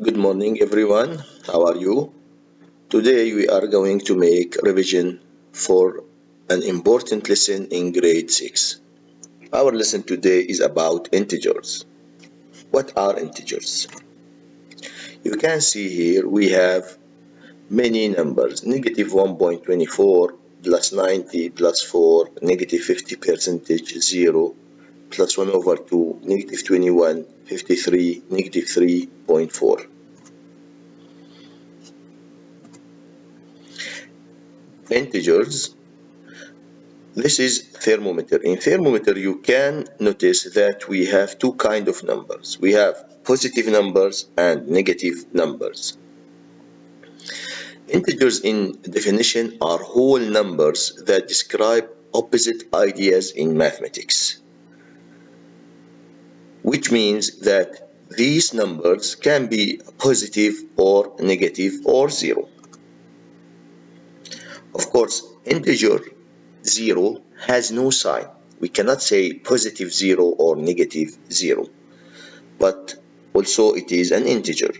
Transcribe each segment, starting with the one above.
Good morning, everyone. How are you? Today we are going to make revision for an important lesson in grade 6. Our lesson today is about integers. What are integers? You can see here we have many numbers: negative 1.24 plus 90 plus 4, negative 50 percentage 0 plus 1 over 2, negative 21, 53, negative 3.4. Integers. This is thermometer. In thermometer, you can notice that we have two kinds of numbers. We have positive numbers and negative numbers. Integers in definition are whole numbers that describe opposite ideas in mathematics, which means that these numbers can be positive or negative or zero. Of course, integer 0 has no sign. We cannot say positive 0 or negative 0, but also it is an integer.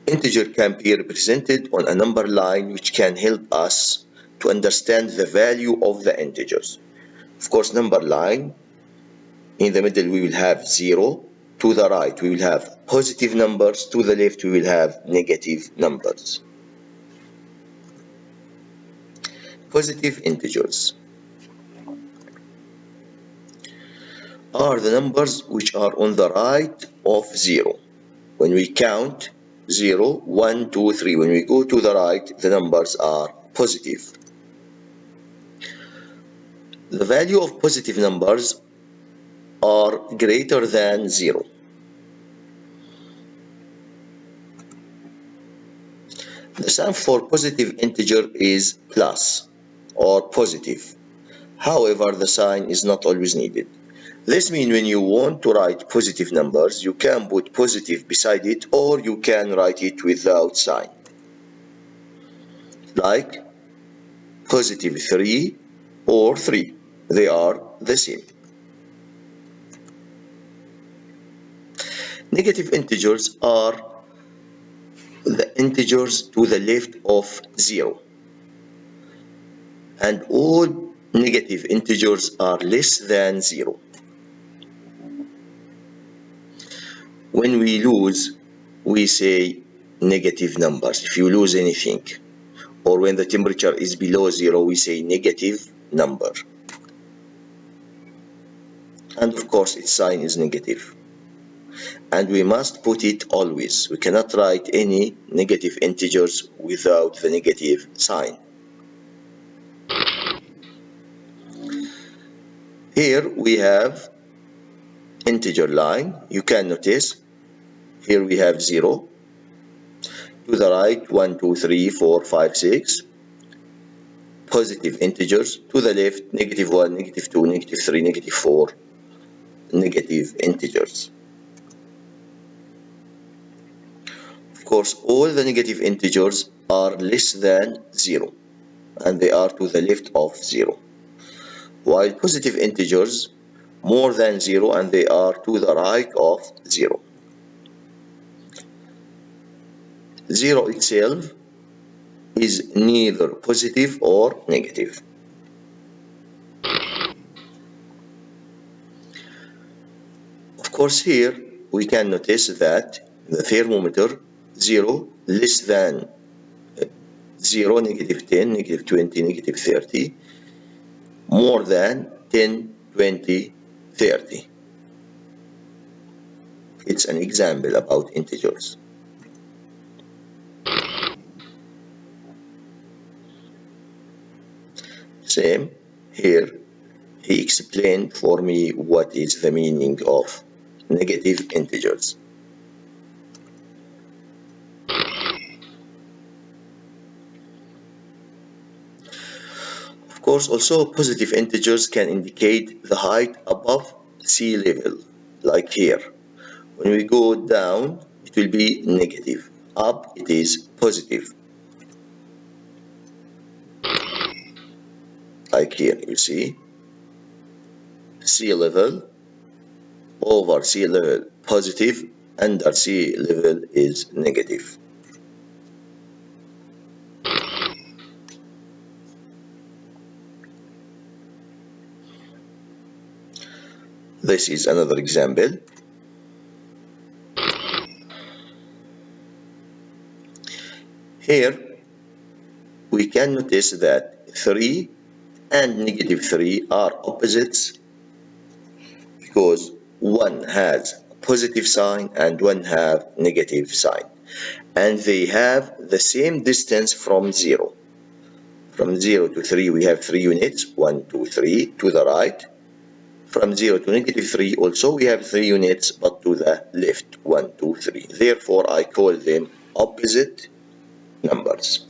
Integer can be represented on a number line, which can help us to understand the value of the integers. Of course, number line, in the middle we will have 0, to the right we will have positive numbers, to the left we will have negative numbers. Positive integers are the numbers which are on the right of 0. When we count 0, 1, 2, 3, when we go to the right, the numbers are positive. The value of positive numbers are greater than 0. The sign for positive integer is plus or positive. However, the sign is not always needed. This means when you want to write positive numbers, you can put positive beside it, or you can write it without sign. Like positive 3 or 3. They are the same. Negative integers are the integers to the left of 0. And all negative integers are less than 0. When we lose, we say negative numbers. If you lose anything, or when the temperature is below 0, we say negative number. And of course, its sign is negative. And we must put it always. We cannot write any negative integers without the negative sign. Here we have integer line. You can notice here we have 0. To the right, 1, 2, 3, 4, 5, 6. Positive integers. To the left, negative 1, negative 2, negative 3, negative 4. Negative integers. Of course, all the negative integers are less than 0, and they are to the left of 0. While positive integers more than 0, and they are to the right of 0. 0 itself is neither positive or negative. Of course, here we can notice that the thermometer 0 less than 0, negative 10, negative 20, negative 30, more than 10, 20, 30. It's an example about integers. Same here, he explained for me what is the meaning of negative integers. Of course, also positive integers can indicate the height above sea level, like here. When we go down, it will be negative. Up, it is positive. Like here, you see, sea level over sea level positive, under sea level is negative. This is another example. Here we can notice that 3 and negative 3 are opposites because one has a positive sign and one have negative sign, and they have the same distance from 0. From 0 to 3 we have 3 units, 1, 2, 3 to the right. From 0 to negative 3 also we have 3 units, but to the left, 1, 2, 3. Therefore I call them opposite numbers.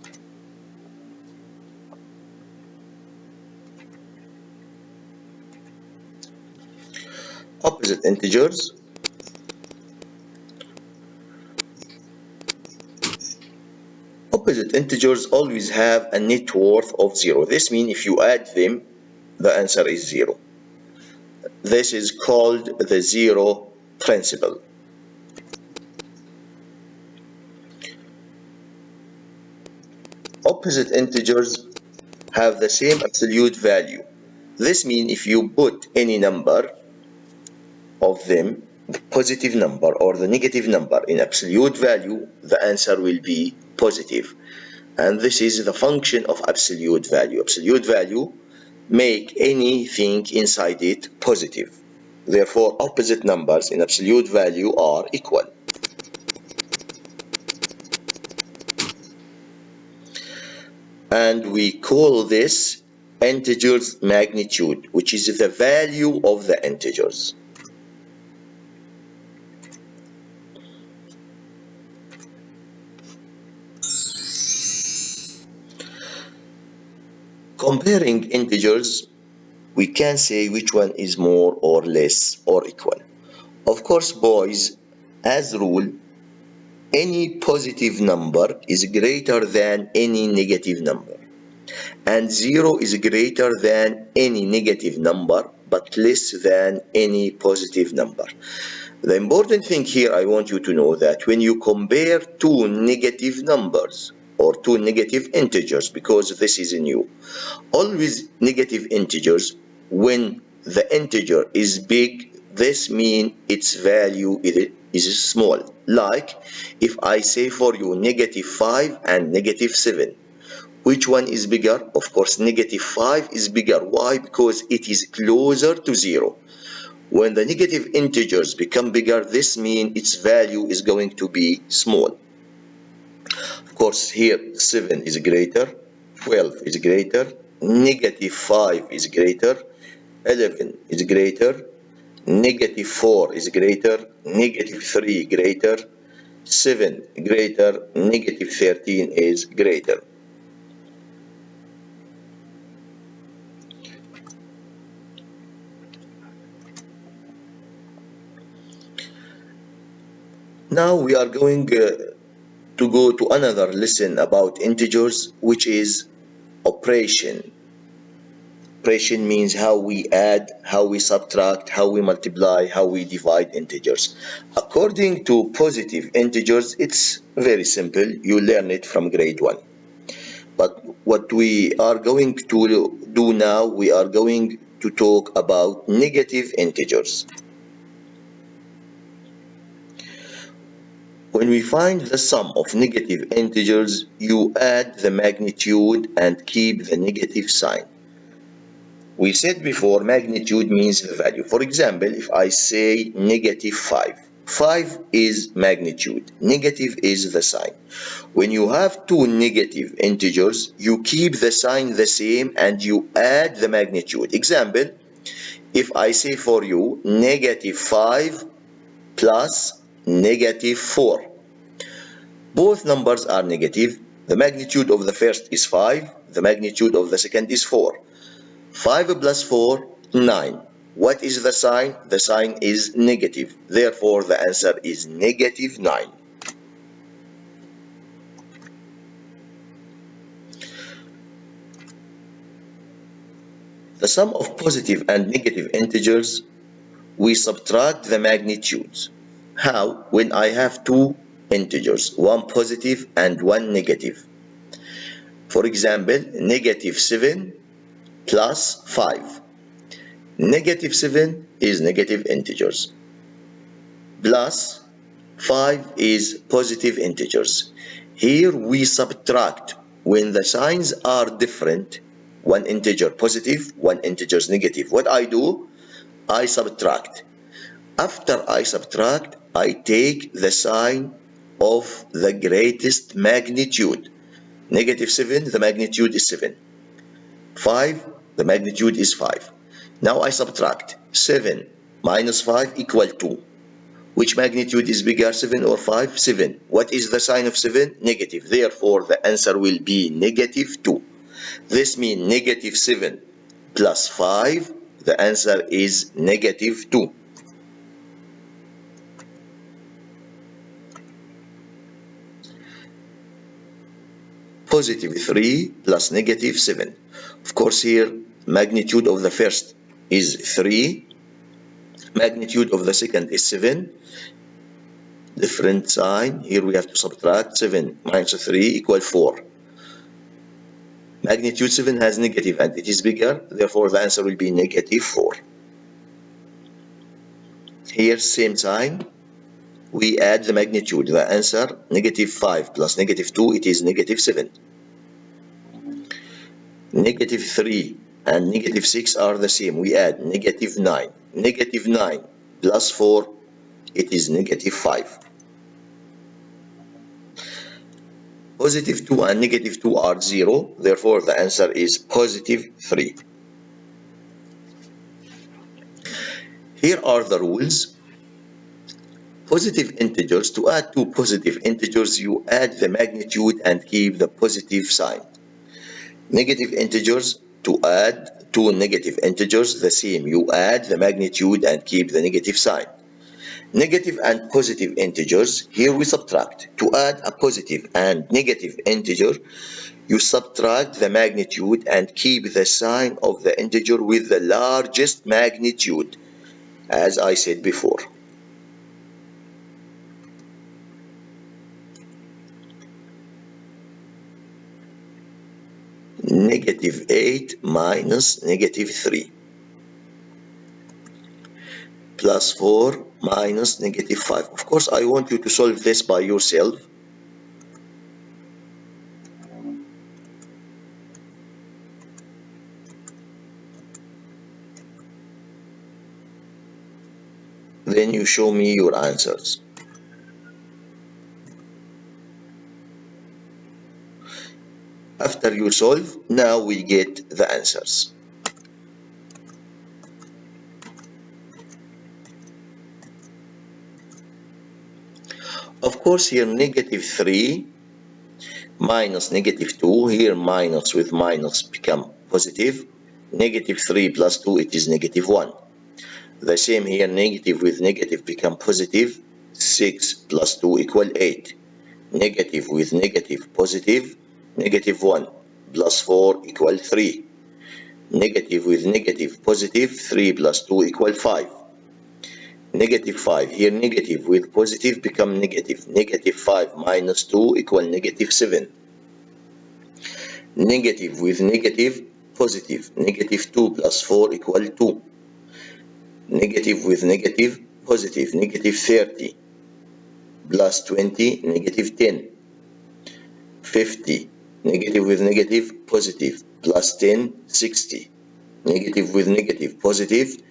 Opposite integers. Opposite integers always have a net worth of 0. This means if you add them, the answer is 0. This is called the zero principle. Opposite integers have the same absolute value. This means if you put any number of them, the positive number or the negative number in absolute value, the answer will be positive. And this is the function of absolute value. Absolute value make anything inside it positive. Therefore, opposite numbers in absolute value are equal. And we call this integers magnitude, which is the value of the integers. Comparing integers, we can say which one is more or less or equal. Of course, boys, as rule, any positive number is greater than any negative number, and 0 is greater than any negative number but less than any positive number. The important thing here I want you to know that when you compare two negative numbers or two negative integers, because this is new, always negative integers, when the integer is big, this means its value is small. Like if I say for you negative 5 and negative 7, which one is bigger? Of course negative 5 is bigger. Why? Because it is closer to 0. When the negative integers become bigger, this means its value is going to be small. Of course here 7 is greater, 12 is greater, negative 5 is greater, 11 is greater, negative 4 is greater, negative 3 greater, 7 greater, negative 13 is greater. Now we are going to go to another lesson about integers, which is operation. Operation means how we add, how we subtract, how we multiply, how we divide integers. According to positive integers, it's very simple. You learn it from grade 1. But what we are going to do now, we are going to talk about negative integers. When we find the sum of negative integers, you add the magnitude and keep the negative sign. We said before, magnitude means the value. For example, if I say negative 5, 5 is magnitude, negative is the sign. When you have two negative integers, you keep the sign the same and you add the magnitude. Example, if I say for you negative 5 plus negative 4. Both numbers are negative. The magnitude of the first is 5, the magnitude of the second is 4. 5 plus 4, 9. What is the sign? The sign is negative. Therefore, the answer is negative 9. The sum of positive and negative integers we subtract the magnitudes. How? When I have two integers, one positive and one negative. For example, negative 7 plus 5. Negative 7 is negative integers, plus 5 is positive integers. Here we subtract when the signs are different, one integer positive, one integer negative. What I do? I subtract. After I subtract, I take the sign of the greatest magnitude. Negative 7, the magnitude is 7. 5, the magnitude is 5. Now I subtract. 7 minus 5 equal 2. Which magnitude is bigger, 7 or 5? 7. What is the sign of 7? Negative. Therefore, the answer will be negative 2. This means negative 7 plus 5, the answer is negative 2. Positive 3 plus negative 7. Of course, here magnitude of the first is 3. Magnitude of the second is 7. Different sign. Here we have to subtract. 7 minus 3 equal 4. Magnitude 7 has negative and it is bigger. Therefore, the answer will be negative 4. Here, same sign. We add the magnitude. The answer, negative 5 plus negative 2, it is negative 7. Negative 3 and negative 6 are the same. We add negative 9. Negative 9 plus 4, it is negative 5. Positive 2 and negative 2 are 0. Therefore, the answer is positive 3. Here are the rules. Positive integers. To add two positive integers, you add the magnitude and keep the positive sign. Negative integers, to add two negative integers, the same. You add the magnitude and keep the negative sign. Negative and positive integers, here we subtract. To add a positive and negative integer, you subtract the magnitude and keep the sign of the integer with the largest magnitude, as I said before. Negative 8 minus negative 3 plus 4 minus negative 5. Of course, I want you to solve this by yourself. Then you show me your answers. After you solve, now we get the answers. Of course, here negative 3 minus negative 2, here minus with minus become positive. Negative 3 plus 2, it is negative 1. The same here, negative with negative become positive. 6 plus 2 equal 8. Negative with negative positive. Negative 1 plus 4 equal 3. Negative with negative positive. 3 plus 2 equal 5. Negative 5. Here negative with positive become negative. Negative 5 minus 2 equal negative 7. Negative with negative positive. Negative 2 plus 4 equal 2. Negative with negative positive. Negative 30 plus 20 negative 10. 50. Negative with negative positive plus 10 60. Negative with negative positive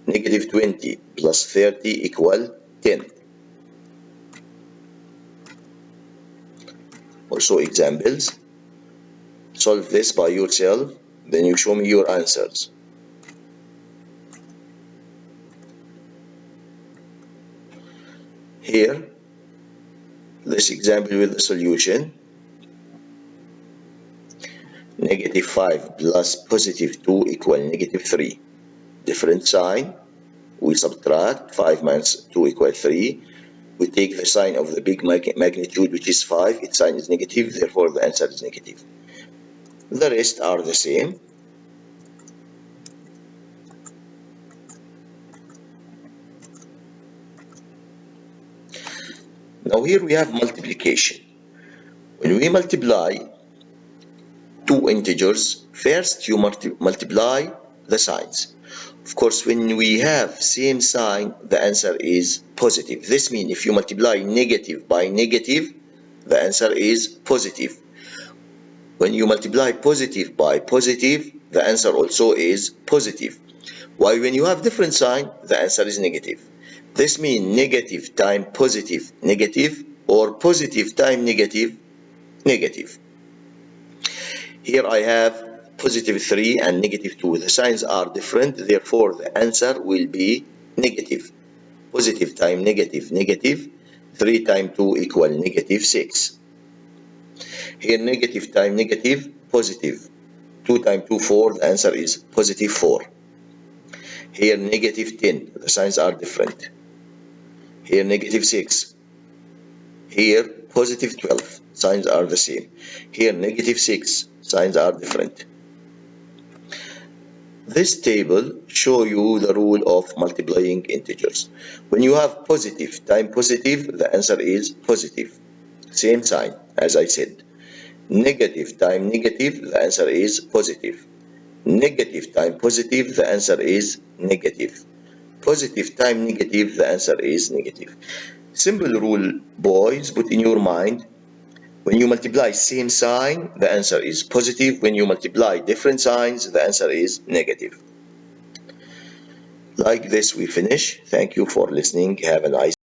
negative 20 plus 30 equal 10. Also examples. Solve this by yourself, then you show me your answers. Here, this example with the solution. Negative 5 plus positive 2 equal negative 3. Different sign. We subtract. 5 minus 2 equal 3. We take the sign of the big magnitude, which is 5. Its sign is negative, therefore the answer is negative. The rest are the same. Now here we have multiplication. When we multiply two integers, first you multiply the signs. Of course, when we have same sign, the answer is positive. This means if you multiply negative by negative, the answer is positive. When you multiply positive by positive, the answer also is positive. While when you have different sign, the answer is negative. This means negative times positive, negative, or positive times negative, negative. Here I have positive 3 and negative 2. The signs are different, therefore the answer will be negative. Positive times negative, negative. 3 times 2 equal negative 6. Here negative times negative, positive. 2 times 2, 4. The answer is positive 4. Here negative 10. The signs are different. Here negative 6. Here positive 12. Signs are the same. Here negative 6. Signs are different. This table shows you the rule of multiplying integers. When you have positive times positive, the answer is positive. Same sign as I said. Negative times negative, the answer is positive. Negative times positive, the answer is negative. Positive times negative, the answer is negative. Simple rule, boys, put in your mind. When you multiply same sign, the answer is positive. When you multiply different signs, the answer is negative. Like this, we finish. Thank you for listening. Have a nice